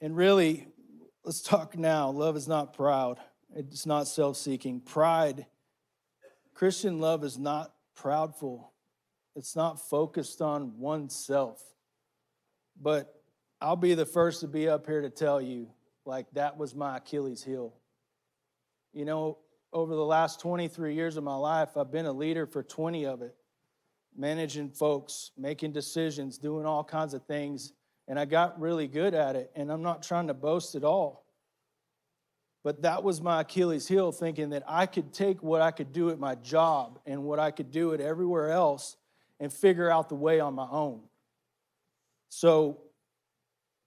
And really, let's talk now. Love is not proud. It's not self-seeking. Pride, Christian love is not proudful. It's not focused on oneself. But I'll be the first to be up here to tell you, like, that was my Achilles heel. You know, over the last 23 years of my life, I've been a leader for 20 of it, managing folks, making decisions, doing all kinds of things. And I got really good at it. And I'm not trying to boast at all. But that was my Achilles heel, thinking that I could take what I could do at my job and what I could do at everywhere else and figure out the way on my own. So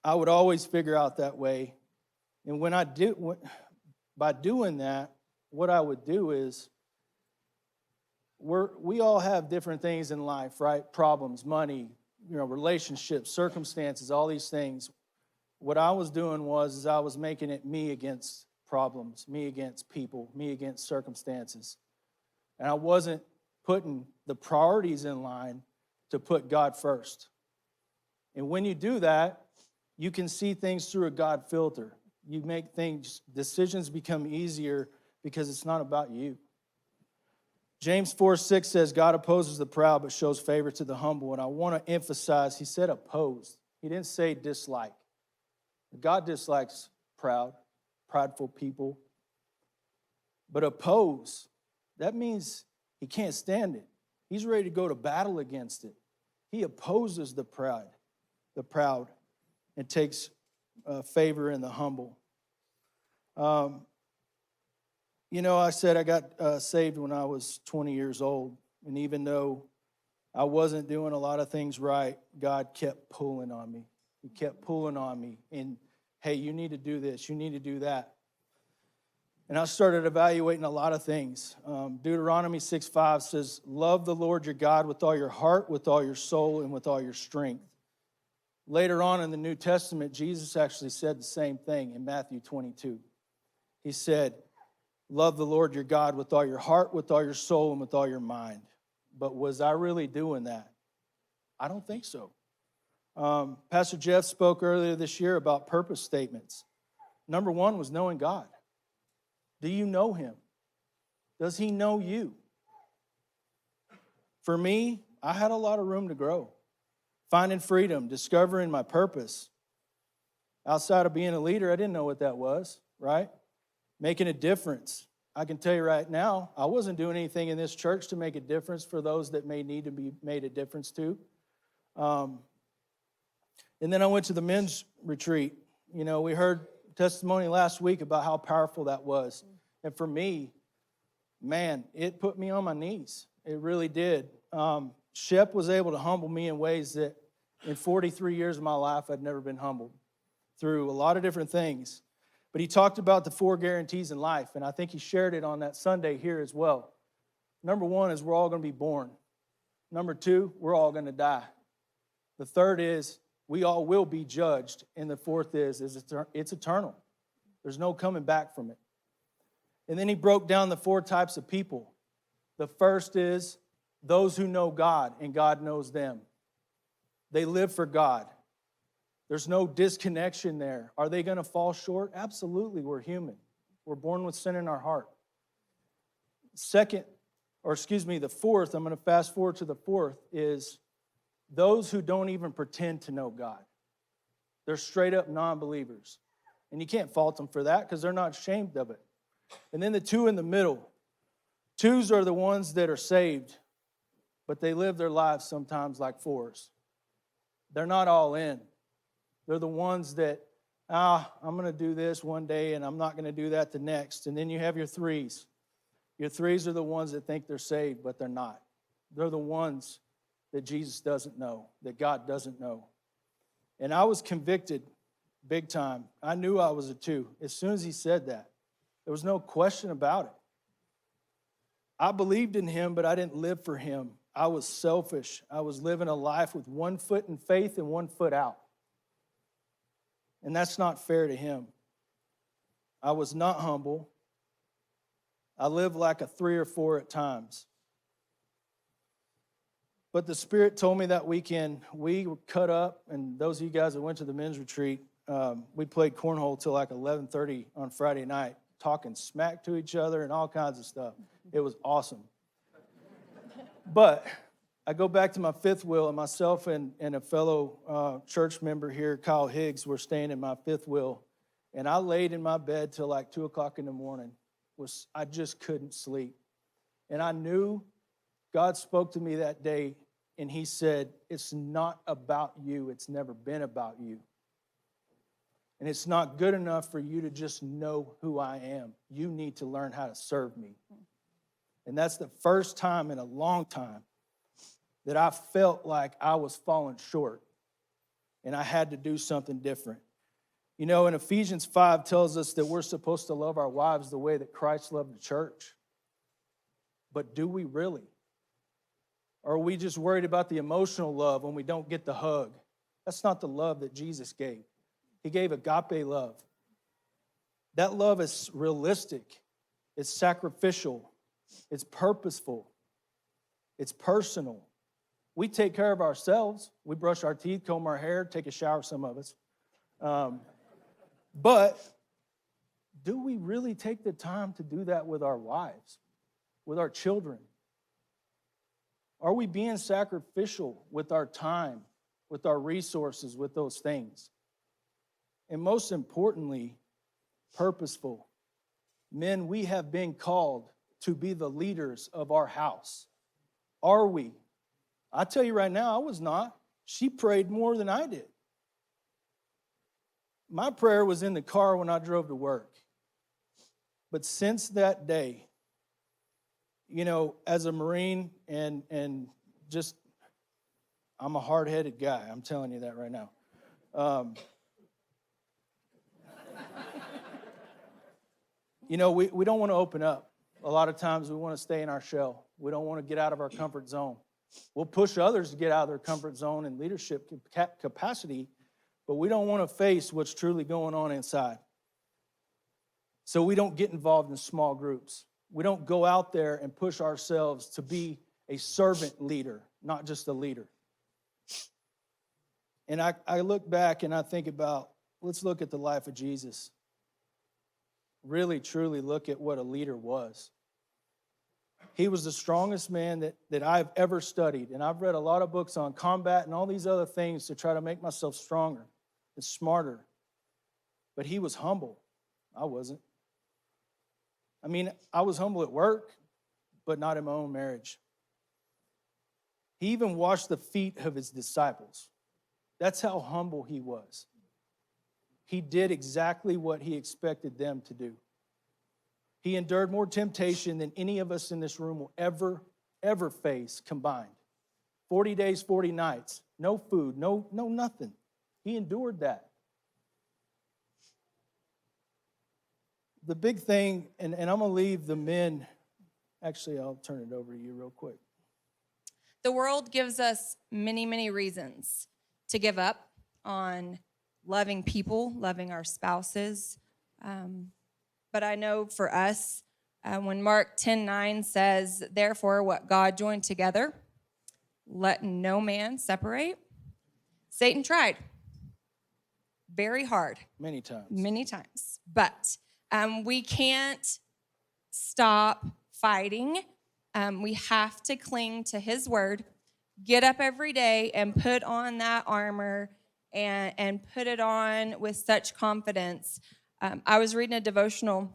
I would always figure out that way. And by doing that, what I would do is, we all have different things in life, right? Problems, money, relationships, circumstances, all these things. What I was doing was I was making it me against problems, me against people, me against circumstances. And I wasn't putting the priorities in line to put God first. And when you do that, you can see things through a God filter. You make decisions become easier because it's not about you. James 4:6 says, God opposes the proud but shows favor to the humble. And I want to emphasize, he said opposed. He didn't say dislike. God dislikes prideful people. But oppose, that means he can't stand it. He's ready to go to battle against it. He opposes the proud, and takes favor in the humble. I said I got saved when I was 20 years old. And even though I wasn't doing a lot of things right, God kept pulling on me. He kept pulling on me. And, hey, you need to do this. You need to do that. And I started evaluating a lot of things. Deuteronomy 6:5 says, love the Lord your God with all your heart, with all your soul, and with all your strength. Later on in the New Testament, Jesus actually said the same thing in Matthew 22. He said, love the Lord your God with all your heart, with all your soul, and with all your mind. But was I really doing that? I don't think so. Pastor Jeff spoke earlier this year about purpose statements. Number one was knowing God. Do you know him? Does he know you? For me, I had a lot of room to grow. Finding freedom, discovering my purpose. Outside of being a leader, I didn't know what that was, right? Making a difference. I can tell you right now, I wasn't doing anything in this church to make a difference for those that may need to be made a difference to. And then I went to the men's retreat. We heard testimony last week about how powerful that was. And for me, man, it put me on my knees. It really did. Shep was able to humble me in ways that in 43 years of my life, I'd never been humbled through a lot of different things. But he talked about the 4 guarantees in life, and I think he shared it on that Sunday here as well. Number 1 is we're all going to be born. Number 2, we're all going to die. The third is we all will be judged. And the fourth is it's eternal. There's no coming back from it. And then he broke down the 4 types of people. The first is those who know God, and God knows them. They live for God. There's no disconnection there. Are they going to fall short? Absolutely, we're human. We're born with sin in our heart. The fourth, I'm going to fast forward to the fourth, is those who don't even pretend to know God. They're straight up non-believers. And you can't fault them for that because they're not ashamed of it. And then the 2 in the middle. 2s are the ones that are saved, but they live their lives sometimes like 4s. They're not all in. They're the ones that, I'm going to do this one day and I'm not going to do that the next. And then you have your 3s. Your 3s are the ones that think they're saved, but they're not. They're the ones that Jesus doesn't know, that God doesn't know. And I was convicted big time. I knew I was a 2. As soon as he said that, there was no question about it. I believed in him, but I didn't live for him. I was selfish. I was living a life with 1 foot in faith and 1 foot out. And that's not fair to him. I was not humble. I lived like a 3 or 4 at times. But the Spirit told me that weekend, we were cut up, and those of you guys that went to the men's retreat, we played cornhole till like 11:30 on Friday night, talking smack to each other and all kinds of stuff. It was awesome. But I go back to my fifth wheel, and myself and a fellow church member here, Kyle Higgs, were staying in my fifth wheel. And I laid in my bed till like 2 o'clock in the morning. I just couldn't sleep. And I knew God spoke to me that day, and he said, it's not about you. It's never been about you. And it's not good enough for you to just know who I am. You need to learn how to serve me. And that's the first time in a long time that I felt like I was falling short and I had to do something different. You know, in Ephesians 5 tells us that we're supposed to love our wives the way that Christ loved the church. But do we really? Or are we just worried about the emotional love when we don't get the hug? That's not the love that Jesus gave. He gave agape love. That love is realistic. It's sacrificial. It's purposeful. It's personal. We take care of ourselves. We brush our teeth, comb our hair, take a shower, some of us. But do we really take the time to do that with our wives, with our children? Are we being sacrificial with our time, with our resources, with those things? And most importantly, purposeful. Men, we have been called to be the leaders of our house. Are we? I tell you right now, I was not. She prayed more than I did. My prayer was in the car when I drove to work. But since that day, you know, as a Marine and just, I'm a hard-headed guy. I'm telling you that right now. You know, we don't want to open up. A lot of times we want to stay in our shell. We don't want to get out of our comfort zone. We'll push others to get out of their comfort zone and leadership capacity, but we don't want to face what's truly going on inside. So we don't get involved in small groups. We don't go out there and push ourselves to be a servant leader, not just a leader. And I look back and I think about, let's look at the life of Jesus. Really, truly look at what a leader was. He was the strongest man that I've ever studied. And I've read a lot of books on combat and all these other things to try to make myself stronger and smarter. But he was humble. I wasn't. I mean, I was humble at work, but not in my own marriage. He even washed the feet of his disciples. That's how humble he was. He did exactly what he expected them to do. He endured more temptation than any of us in this room will ever face combined. 40 days, 40 nights, no food, no nothing. He endured that. The big thing, and I'm going to leave the men, actually, I'll turn it over to you real quick. The world gives us many, many reasons to give up on loving people, loving our spouses. But I know for us, when Mark 10:9 says, therefore, what God joined together, let no man separate. Satan tried very hard. Many times. Many times. But we can't stop fighting. We have to cling to his word, get up every day and put on that armor and put it on with such confidence. I was reading a devotional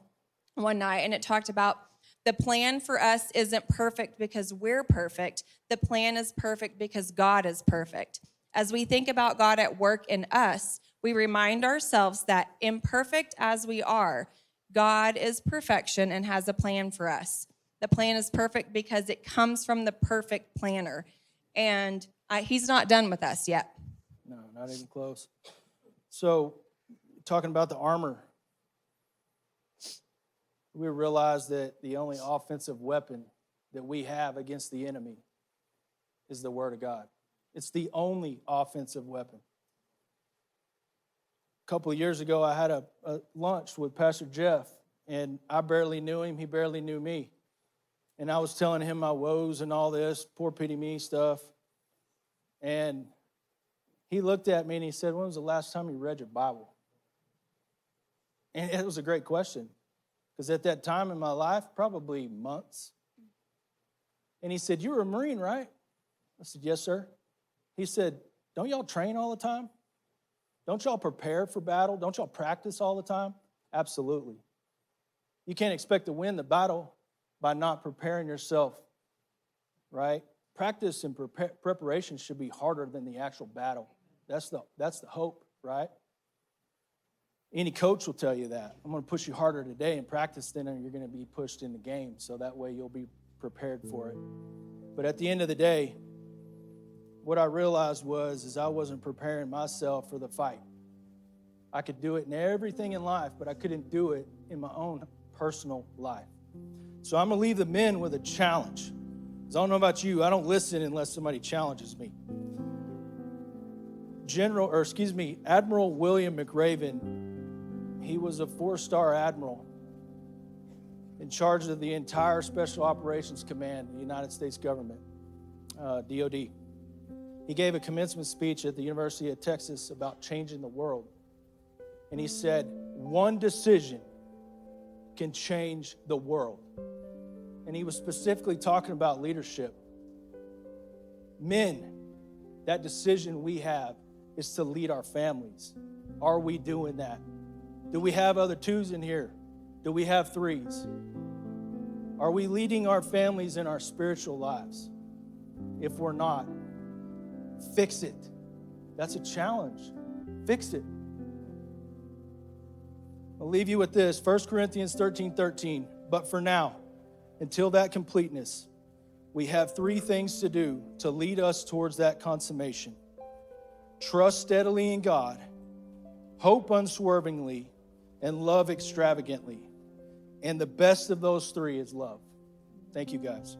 one night, and it talked about the plan for us isn't perfect because we're perfect. The plan is perfect because God is perfect. As we think about God at work in us, we remind ourselves that imperfect as we are, God is perfection and has a plan for us. The plan is perfect because it comes from the perfect planner. And he's not done with us yet. No, not even close. So, talking about the armor, we realize that the only offensive weapon that we have against the enemy is the Word of God. It's the only offensive weapon. A couple of years ago, I had a lunch with Pastor Jeff, and I barely knew him. He barely knew me. And I was telling him my woes and all this, poor pity me stuff. And he looked at me and he said, when was the last time you read your Bible? And it was a great question, because at that time in my life, probably months. And he said, "You were a Marine, right?" I said, "Yes, sir." He said, "Don't y'all train all the time? Don't y'all prepare for battle? Don't y'all practice all the time?" Absolutely. You can't expect to win the battle by not preparing yourself, right? Practice and preparation should be harder than the actual battle. That's the hope, right? Any coach will tell you that. I'm going to push you harder today in practice than you're going to be pushed in the game, so that way you'll be prepared for it. But at the end of the day, what I realized is I wasn't preparing myself for the fight. I could do it in everything in life, but I couldn't do it in my own personal life. So I'm going to leave the men with a challenge. Because I don't know about you, I don't listen unless somebody challenges me. Admiral William McRaven, he was a 4-star admiral in charge of the entire Special Operations Command of the United States government, DOD. He gave a commencement speech at the University of Texas about changing the world. And he said, one decision can change the world. And he was specifically talking about leadership. Men, that decision we have is to lead our families. Are we doing that? Do we have other 2s in here? Do we have 3s? Are we leading our families in our spiritual lives? If we're not, fix it. That's a challenge. Fix it. I'll leave you with this, 1 Corinthians 13:13. But for now, until that completeness, we have 3 things to do to lead us towards that consummation. Trust steadily in God, hope unswervingly, and love extravagantly. And the best of those 3 is love. Thank you, guys.